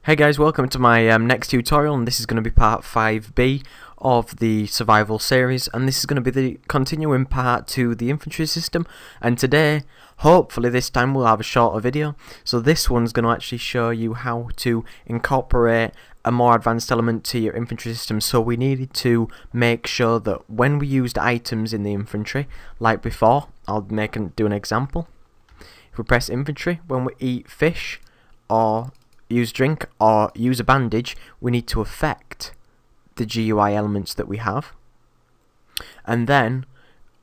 Hey guys, welcome to my next tutorial, and this is going to be part 5B of the survival series, and this is going to be the continuing part to the infantry system. And today, hopefully this time, we'll have a shorter video. So this one's going to actually show you how to incorporate a more advanced element to your infantry system. So we needed to make sure that when we used items in the infantry, like before, I'll do an example. If we press infantry, when we eat fish or use drink or use a bandage, we need to affect the GUI elements that we have, and then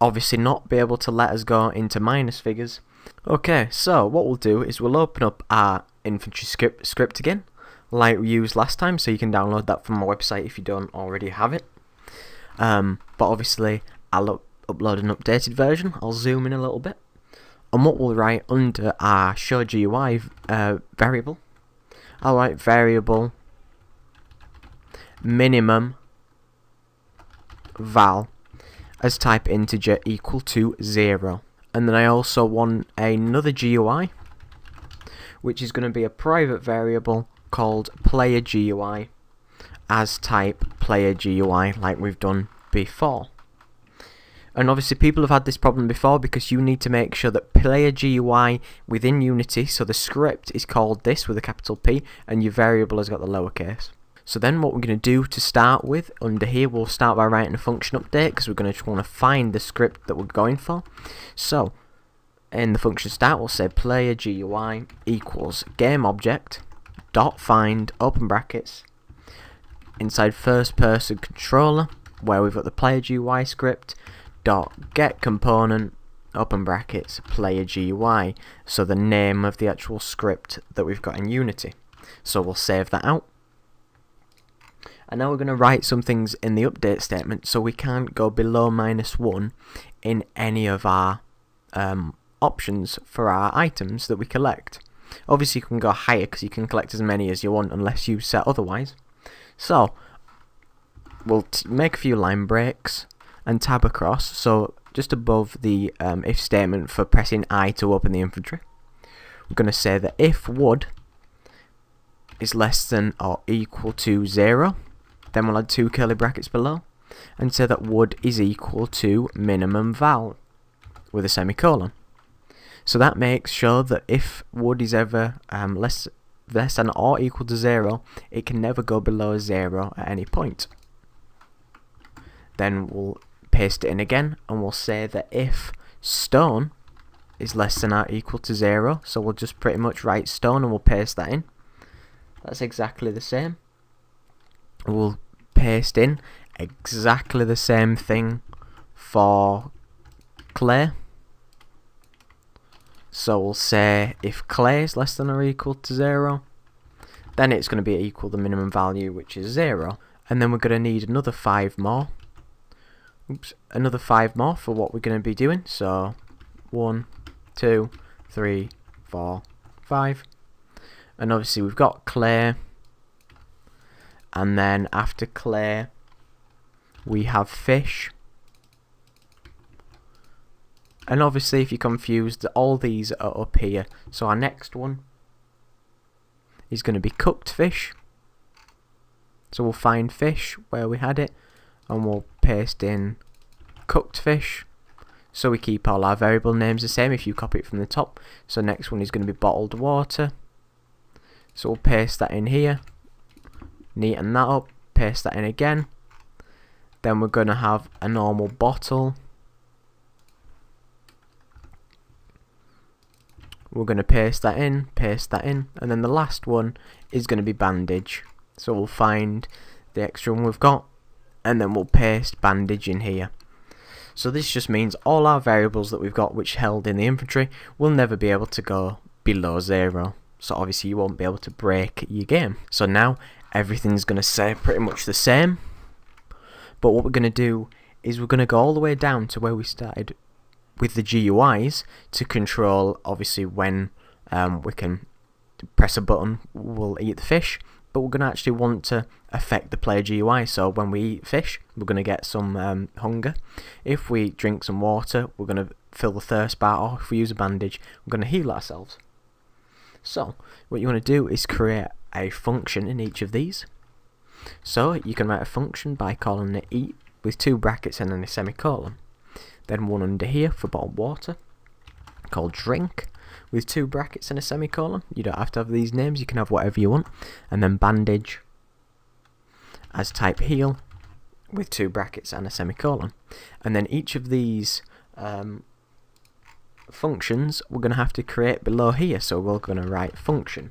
obviously not be able to let us go into minus figures. Okay, so what we'll do is we'll open up our infantry script again, like we used last time, so you can download that from my website if you don't already have it. But obviously I'll upload an updated version. I'll zoom in a little bit, and what we'll write under our show GUI variable, I'll write variable minimum val as type integer equal to 0. And then I also want another GUI, which is going to be a private variable called player GUI as type player GUI, like we've done before. And obviously people have had this problem before, because you need to make sure that player GUI within Unity, so the script is called this with a capital P, and your variable has got the lowercase. So then what we're going to do to start with, under here we'll start by writing a function update, because we're going to want to find the script that we're going for. So in the function start we'll say player GUI equals GameObject dot find open brackets inside first person controller, where we've got the player GUI script, dot get component open brackets player GUI, so the name of the actual script that we've got in Unity. So we'll save that out, and now we're going to write some things in the update statement, so we can't go below -1 in any of our options for our items that we collect. Obviously you can go higher because you can collect as many as you want unless you set otherwise. So we'll make a few line breaks and tab across, so just above the if statement for pressing I to open the infantry, we're going to say that if wood is less than or equal to 0, then we'll add 2 curly brackets below and say that wood is equal to minimum val with a semicolon. So that makes sure that if wood is ever less than or equal to 0, it can never go below 0 at any point. Then we'll paste it in again, and we'll say that if stone is less than or equal to 0, so we'll just pretty much write stone and we'll paste that in. That's exactly the same. We'll paste in exactly the same thing for clay. So we'll say if clay is less than or equal to 0, then it's going to be equal to the minimum value, which is 0. And then we're going to need another 5 more. Another 5 more for what we're going to be doing. So 1, 2, 3, 4, 5. And obviously we've got clay, and then after clay we have fish. And obviously if you're confused, all these are up here. So our next one is going to be cooked fish. So we'll find fish where we had it, and we'll paste in cooked fish, so we keep all our variable names the same if you copy it from the top. So next one is going to be bottled water, so we'll paste that in here, neaten that up, paste that in again. Then we're going to have a normal bottle, we're going to paste that in, and then the last one is going to be bandage. So we'll find the extra one we've got, and then we'll paste bandage in here. So this just means all our variables that we've got which held in the infantry will never be able to go below 0. So obviously you won't be able to break your game. So now everything's going to stay pretty much the same. But what we're going to do is we're going to go all the way down to where we started with the GUIs to control obviously when we can press a button, we'll eat the fish. But we're going to actually want to affect the player GUI, so when we eat fish we're going to get some hunger. If we drink some water we're going to fill the thirst bar, or if we use a bandage we're going to heal ourselves. So what you want to do is create a function in each of these. So you can write a function by calling it eat with 2 brackets and then a semicolon. Then one under here for bottled water called drink with 2 brackets and a semicolon. You don't have to have these names, you can have whatever you want. And then bandage as type heal with 2 brackets and a semicolon. And then each of these functions we're going to have to create below here. So we're going to write function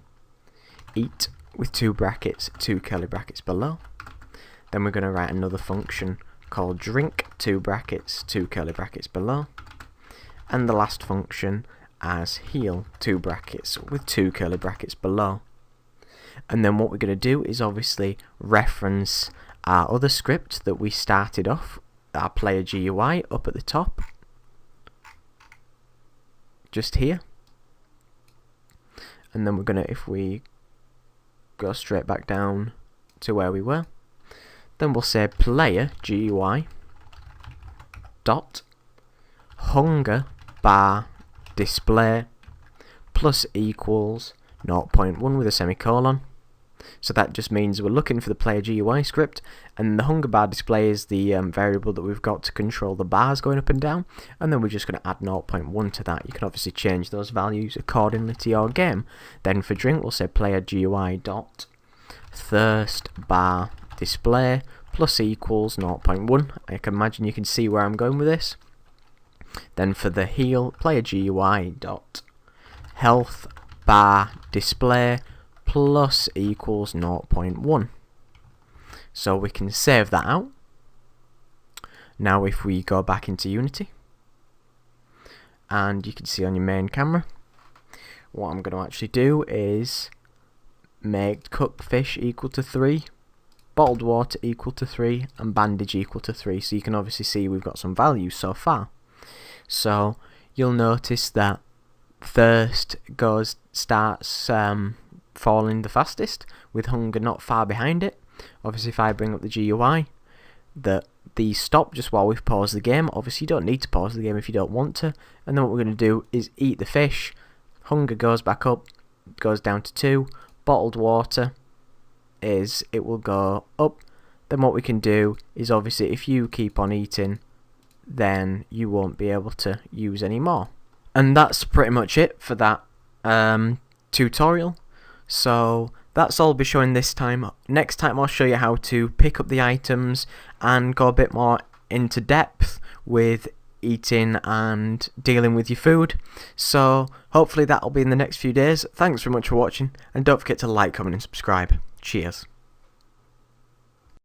eat with 2 brackets, 2 curly brackets below. Then we're going to write another function called drink, 2 brackets, 2 curly brackets below. And the last function as heal, 2 brackets with 2 curly brackets below. And then what we're going to do is obviously reference our other script that we started off, our player GUI up at the top, just here. And then we're going to, if we go straight back down to where we were, then we'll say player GUI dot hunger bar display plus equals 0.1 with a semicolon. So that just means we're looking for the player GUI script, and the hunger bar display is the variable that we've got to control the bars going up and down, and then we're just going to add 0.1 to that. You can obviously change those values accordingly to your game. Then for drink we'll say player GUI dot thirst bar display plus equals 0.1. I can imagine you can see where I'm going with this. Then for the heal, player GUI dot health bar display plus equals 0.1. So we can save that out. Now if we go back into Unity, and you can see on your main camera, what I'm going to actually do is make cooked fish equal to 3, bottled water equal to 3, and bandage equal to 3. So you can obviously see we've got some values so far. So you'll notice that thirst starts falling the fastest, with hunger not far behind it. Obviously if I bring up the GUI, that these stop just while we've paused the game. Obviously you don't need to pause the game if you don't want to. And then what we're going to do is eat the fish. Hunger goes back up, goes down to 2. Bottled water it will go up. Then what we can do is, obviously if you keep on eating, then you won't be able to use any more. And that's pretty much it for that tutorial. So that's all I'll be showing this time. Next time I'll show you how to pick up the items and go a bit more into depth with eating and dealing with your food. So hopefully that'll be in the next few days. Thanks very much for watching, and don't forget to like, comment and subscribe. Cheers.